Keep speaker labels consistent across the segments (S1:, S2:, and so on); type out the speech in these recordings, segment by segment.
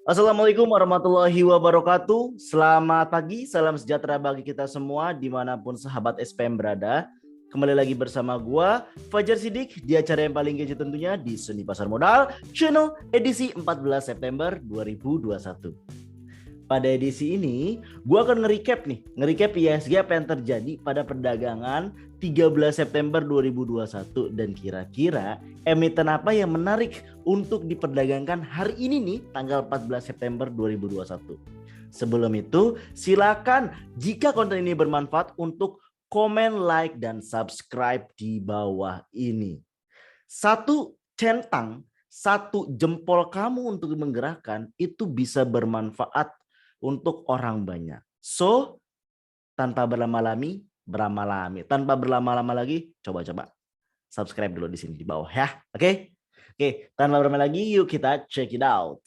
S1: Assalamualaikum warahmatullahi wabarakatuh. Selamat pagi, salam sejahtera bagi kita semua dimanapun sahabat SPM berada. Kembali lagi bersama gua Fajar Sidik di acara yang paling kece tentunya di Seni Pasar Modal Channel edisi 14 September 2021. Pada edisi ini, gue akan nge-recap IHSG apa yang terjadi pada perdagangan 13 September 2021 dan kira-kira emiten apa yang menarik untuk diperdagangkan hari ini nih, tanggal 14 September 2021. Sebelum itu, silakan jika konten ini bermanfaat untuk komen, like, dan subscribe di bawah ini. Satu centang, satu jempol kamu untuk menggerakkan itu bisa bermanfaat untuk orang banyak. So, tanpa berlama-lama lagi, coba-coba subscribe dulu di sini di bawah ya. Oke? Oke, tanpa berlama lagi, yuk kita check it out.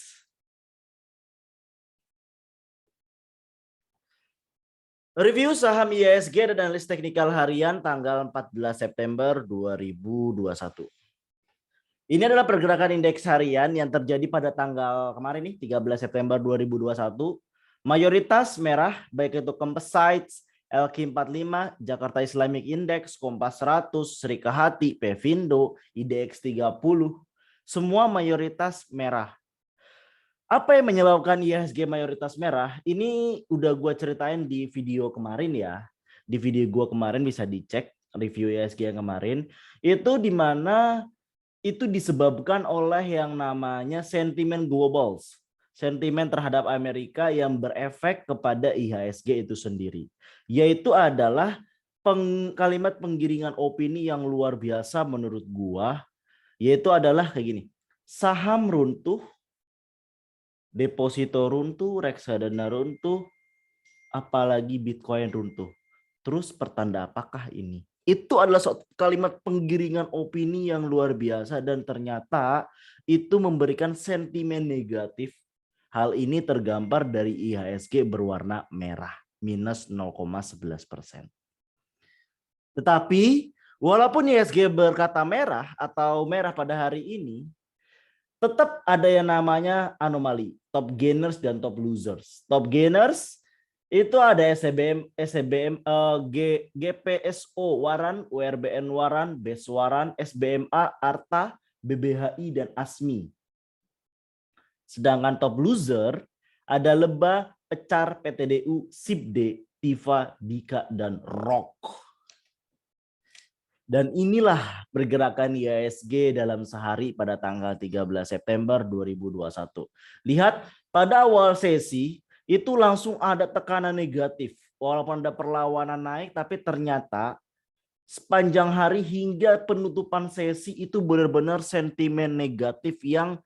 S1: Review saham IHSG dan analis teknikal harian tanggal 14 September 2021. Ini adalah pergerakan indeks harian yang terjadi pada tanggal kemarin nih, 13 September 2021. Mayoritas merah, baik itu Composites, LQ45, Jakarta Islamic Index, Kompas 100, Serikahati, Pevindo, IDX 30. Semua mayoritas merah. Apa yang menyebabkan IHSG mayoritas merah? Ini udah gue ceritain di video kemarin ya. Di video gue kemarin bisa dicek review IHSG yang kemarin. Itu dimana itu disebabkan oleh yang namanya sentimen global, sentimen terhadap Amerika yang berefek kepada IHSG itu sendiri, yaitu adalah kalimat penggiringan opini yang luar biasa menurut gua, yaitu adalah kayak gini: saham runtuh, deposito runtuh, reksadana runtuh, apalagi Bitcoin runtuh. Terus pertanda apakah ini? Itu adalah kalimat penggiringan opini yang luar biasa dan ternyata itu memberikan sentimen negatif. Hal ini tergambar dari IHSG berwarna merah, minus 0,11%. Tetapi walaupun IHSG berkata merah atau merah pada hari ini, tetap ada yang namanya anomali, top gainers dan top losers. Top gainers itu ada SCBM, GPSO Waran, URBN Waran, BES Waran, SBMA, Arta, BBHI, dan ASMI. Sedangkan top loser ada Leba, Pecar, PTDU, SIPD, Tifa, Dika, dan ROK. Dan inilah pergerakan IHSG dalam sehari pada tanggal 13 September 2021. Lihat, pada awal sesi itu langsung ada tekanan negatif. Walaupun ada perlawanan naik, tapi ternyata sepanjang hari hingga penutupan sesi itu benar-benar sentimen negatif yang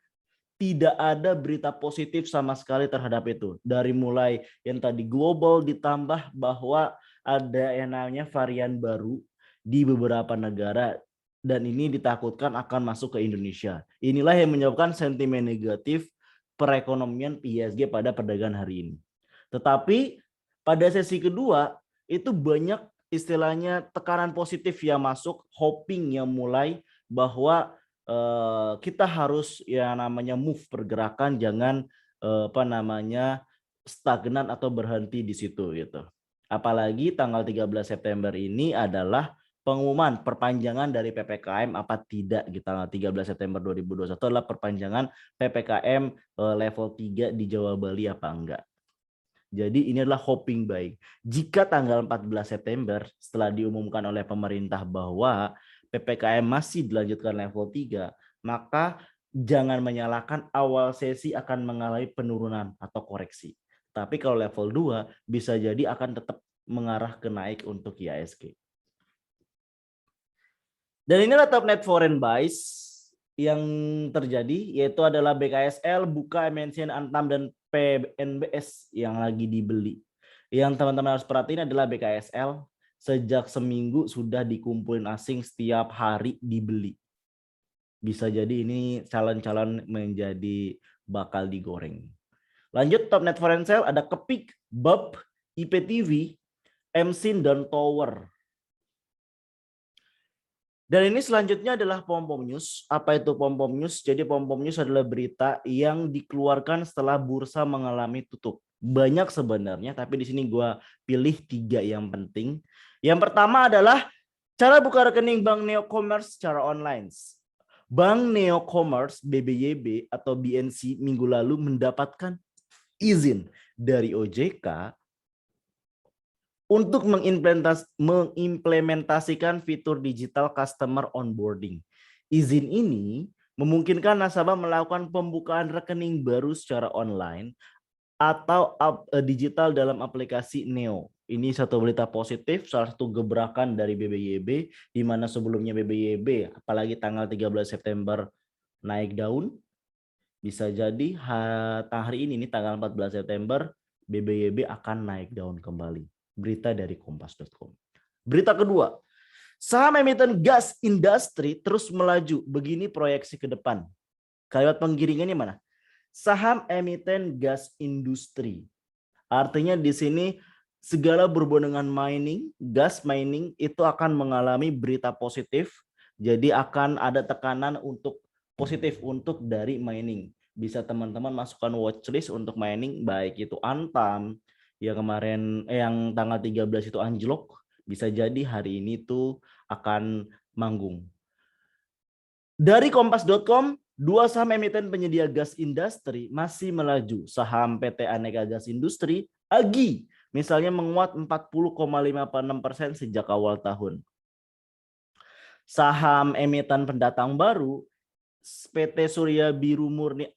S1: tidak ada berita positif sama sekali terhadap itu. Dari mulai yang tadi global ditambah bahwa ada yang namanya varian baru di beberapa negara dan ini ditakutkan akan masuk ke Indonesia. Inilah yang menyebabkan sentimen negatif perekonomian IHSG pada perdagangan hari ini. Tetapi pada sesi kedua itu banyak istilahnya tekanan positif yang masuk, hoping yang mulai bahwa kita harus ya namanya move pergerakan, jangan stagnan atau berhenti di situ gitu. Apalagi tanggal 13 September ini adalah pengumuman perpanjangan dari PPKM apa tidak di tanggal 13 September 2021 adalah perpanjangan PPKM level 3 di Jawa Bali apa enggak. Jadi ini adalah hoping buy. Jika tanggal 14 September setelah diumumkan oleh pemerintah bahwa PPKM masih dilanjutkan level 3, maka jangan menyalahkan awal sesi akan mengalami penurunan atau koreksi. Tapi kalau level 2 bisa jadi akan tetap mengarah ke naik untuk IHSG. Dan inilah top net foreign buys yang terjadi, yaitu adalah BKSL, Buka, MNC, Antam, dan PNBS yang lagi dibeli. Yang teman-teman harus perhatiin adalah BKSL sejak seminggu sudah dikumpulin asing, setiap hari dibeli. Bisa jadi ini calon-calon menjadi bakal digoreng. Lanjut top net foreign sale ada Kepik, BEP, IPTV, MSIN, dan Tower. Dan ini selanjutnya adalah pom-pom news. Apa itu pom-pom news? Jadi pom-pom news adalah berita yang dikeluarkan setelah bursa mengalami tutup. Banyak sebenarnya, tapi di sini gue pilih 3 yang penting. Yang pertama adalah cara buka rekening Bank Neo Commerce secara online. Bank Neo Commerce BBYB atau BNC minggu lalu mendapatkan izin dari OJK untuk mengimplementasikan fitur digital customer onboarding. Izin ini memungkinkan nasabah melakukan pembukaan rekening baru secara online atau digital dalam aplikasi Neo. Ini satu berita positif, salah satu gebrakan dari BBYB, di mana sebelumnya BBYB, apalagi tanggal 13 September naik daun, bisa jadi hari ini nih, tanggal 14 September, BBYB akan naik daun kembali. Berita dari kompas.com. Berita kedua, saham emiten gas industri terus melaju. Begini proyeksi ke depan. Kalimat penggiringannya mana? Saham emiten gas industri. Artinya di sini segala berhubungan dengan mining, gas mining itu akan mengalami berita positif. Jadi akan ada tekanan untuk positif untuk dari mining. Bisa teman-teman masukkan watchlist untuk mining, baik itu Antam yang kemarin yang tanggal 13 itu anjlok, bisa jadi hari ini tuh akan manggung. Dari kompas.com, 2 saham emiten penyedia gas industri masih melaju. Saham PT Aneka Gas Industri, AGI, misalnya menguat 40,56% sejak awal tahun. Saham emiten pendatang baru, PT Surya Biru Murni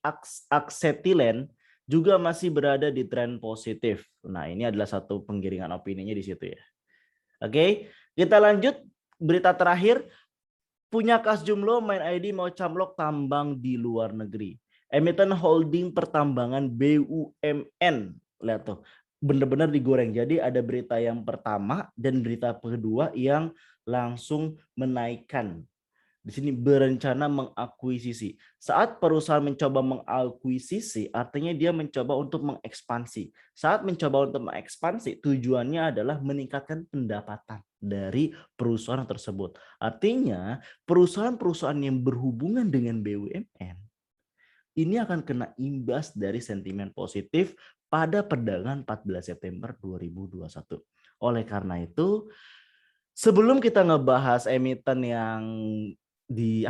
S1: Aksetilen, juga masih berada di tren positif. Nah, ini adalah satu penggiringan opininya di situ ya. Oke, kita lanjut berita terakhir. Punya kas jumlo, main ID mau camlok tambang di luar negeri. Emiten holding pertambangan BUMN. Lihat tuh, benar-benar digoreng. Jadi ada berita yang pertama dan berita kedua yang langsung menaikkan. Di sini berencana mengakuisisi. Saat perusahaan mencoba mengakuisisi, artinya dia mencoba untuk mengekspansi. Saat mencoba untuk mengekspansi, tujuannya adalah meningkatkan pendapatan dari perusahaan tersebut. Artinya, perusahaan-perusahaan yang berhubungan dengan BUMN ini akan kena imbas dari sentimen positif pada perdagangan 14 September 2021. Oleh karena itu, sebelum kita ngebahas emiten yang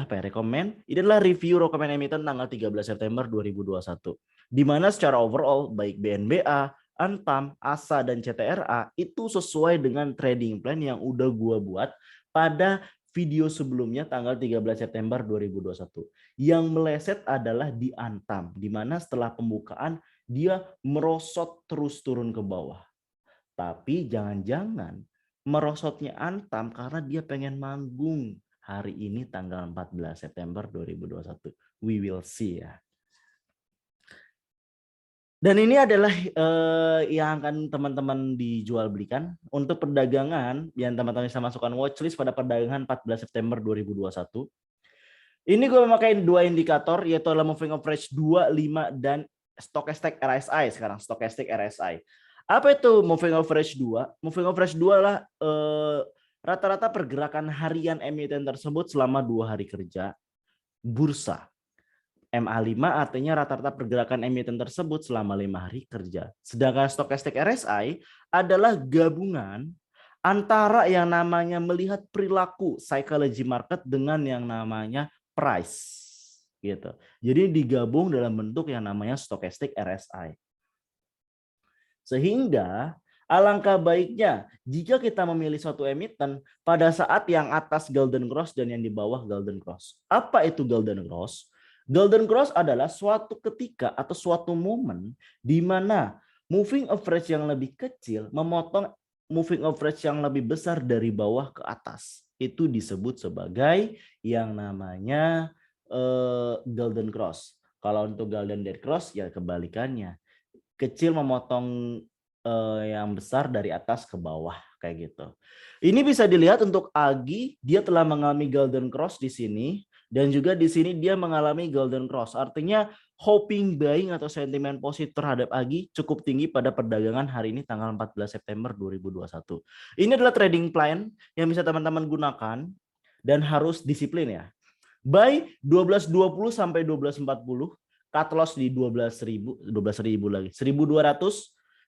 S1: rekomen, ini adalah review rekomen emiten tanggal 13 September 2021. Di mana secara overall baik BNBA, Antam, ASA dan CTRA itu sesuai dengan trading plan yang udah gua buat pada video sebelumnya tanggal 13 September 2021. Yang meleset adalah di Antam, di mana setelah pembukaan dia merosot terus turun ke bawah. Tapi jangan-jangan merosotnya Antam karena dia pengen manggung hari ini tanggal 14 September 2021. We will see ya. Dan ini adalah yang akan teman-teman dijual belikan untuk perdagangan yang teman-teman bisa masukkan watchlist pada perdagangan 14 September 2021. Ini gue memakai 2 indikator yaitu adalah moving average 2, 5 dan stochastic RSI sekarang, stochastic RSI. Apa itu moving average 2? Moving average 2 adalah rata-rata pergerakan harian emiten tersebut selama 2 hari kerja bursa. MA5 artinya rata-rata pergerakan emiten tersebut selama 5 hari kerja. Sedangkan stochastic RSI adalah gabungan antara yang namanya melihat perilaku psychology market dengan yang namanya price gitu. Jadi digabung dalam bentuk yang namanya stochastic RSI. Sehingga alangkah baiknya jika kita memilih suatu emiten pada saat yang atas golden cross dan yang di bawah golden cross. Apa itu golden cross? Golden cross adalah suatu ketika atau suatu momen di mana moving average yang lebih kecil memotong moving average yang lebih besar dari bawah ke atas. Itu disebut sebagai yang namanya golden cross. Kalau untuk golden dead cross ya kebalikannya. Kecil memotong yang besar dari atas ke bawah kayak gitu. Ini bisa dilihat untuk AGI, dia telah mengalami golden cross di sini. Dan juga di sini dia mengalami golden cross. Artinya hoping buying atau sentimen positif terhadap AGI cukup tinggi pada perdagangan hari ini tanggal 14 September 2021. Ini adalah trading plan yang bisa teman-teman gunakan dan harus disiplin ya. Buy 12.20 sampai 12.40, cut loss di 12.000 lagi, 1.200,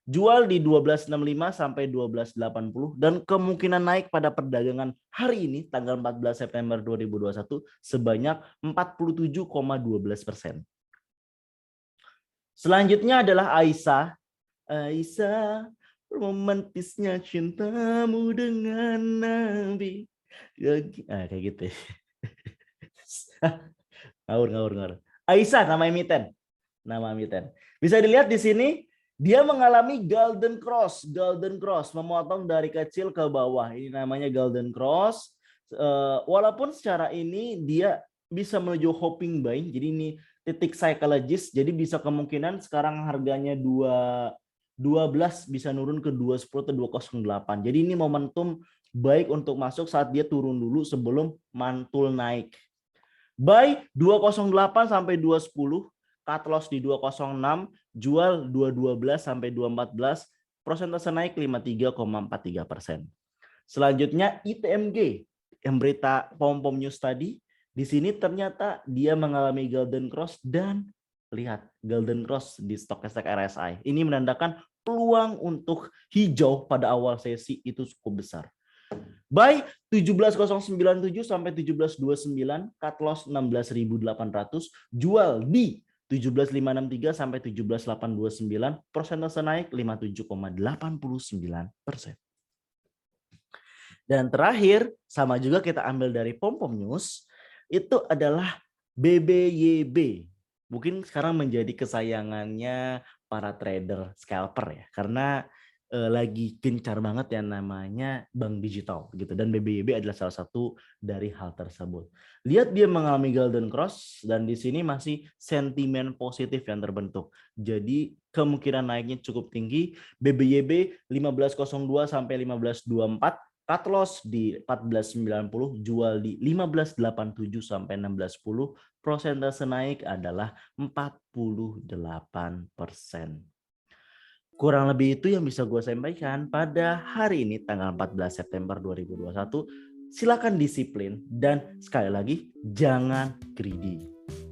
S1: jual di 12.65 sampai 12.80 dan kemungkinan naik pada perdagangan hari ini tanggal 14 September 2021 sebanyak 47,12%. Selanjutnya adalah Aisyah. Aisyah, romantisnya cintamu dengan Nabi. Kayak gitu. Ngawur. Aisyah nama emiten. Bisa dilihat di sini dia mengalami golden cross, memotong dari kecil ke bawah. Ini namanya golden cross. Walaupun secara ini dia bisa menuju hopping buying. Jadi ini titik psikologis. Jadi bisa kemungkinan sekarang harganya 12 bisa nurun ke 210 atau 208. Jadi ini momentum baik untuk masuk saat dia turun dulu sebelum mantul naik. Buy 208 sampai 210, cut loss di 206, jual 212 sampai 214, persentase naik 53,43%. Selanjutnya ITMG yang berita pom-pom news tadi, di sini ternyata dia mengalami golden cross dan lihat golden cross di stokastik RSI. Ini menandakan peluang untuk hijau pada awal sesi itu cukup besar. Buy 17.097 sampai 17.29, cut loss 16.800, jual di 17.563 sampai 17.829, persentase naik 57,89%. Dan terakhir sama juga kita ambil dari pom-pom news, itu adalah BBYB. Mungkin sekarang menjadi kesayangannya para trader scalper ya, karena lagi gencar banget yang namanya bank digital gitu, dan BBYB adalah salah satu dari hal tersebut. Lihat dia mengalami golden cross dan di sini masih sentimen positif yang terbentuk. Jadi kemungkinan naiknya cukup tinggi. BBYB 15.02 sampai 15.24, cut loss di 14.90, jual di 15.87 sampai 16.10, persentase naik adalah 48%. Kurang lebih itu yang bisa gue sampaikan pada hari ini tanggal 14 September 2021. Silakan disiplin dan sekali lagi jangan greedy.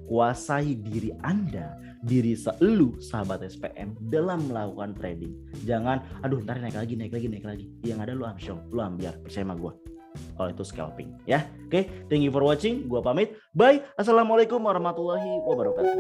S1: Kuasai diri Anda, diri selu sahabat SPM dalam melakukan trading. Jangan aduh ntar naik lagi. Yang ada lu ambiar, percaya sama gue. Kalau itu scalping ya. Oke, thank you for watching. Gue pamit. Bye. Assalamualaikum warahmatullahi wabarakatuh.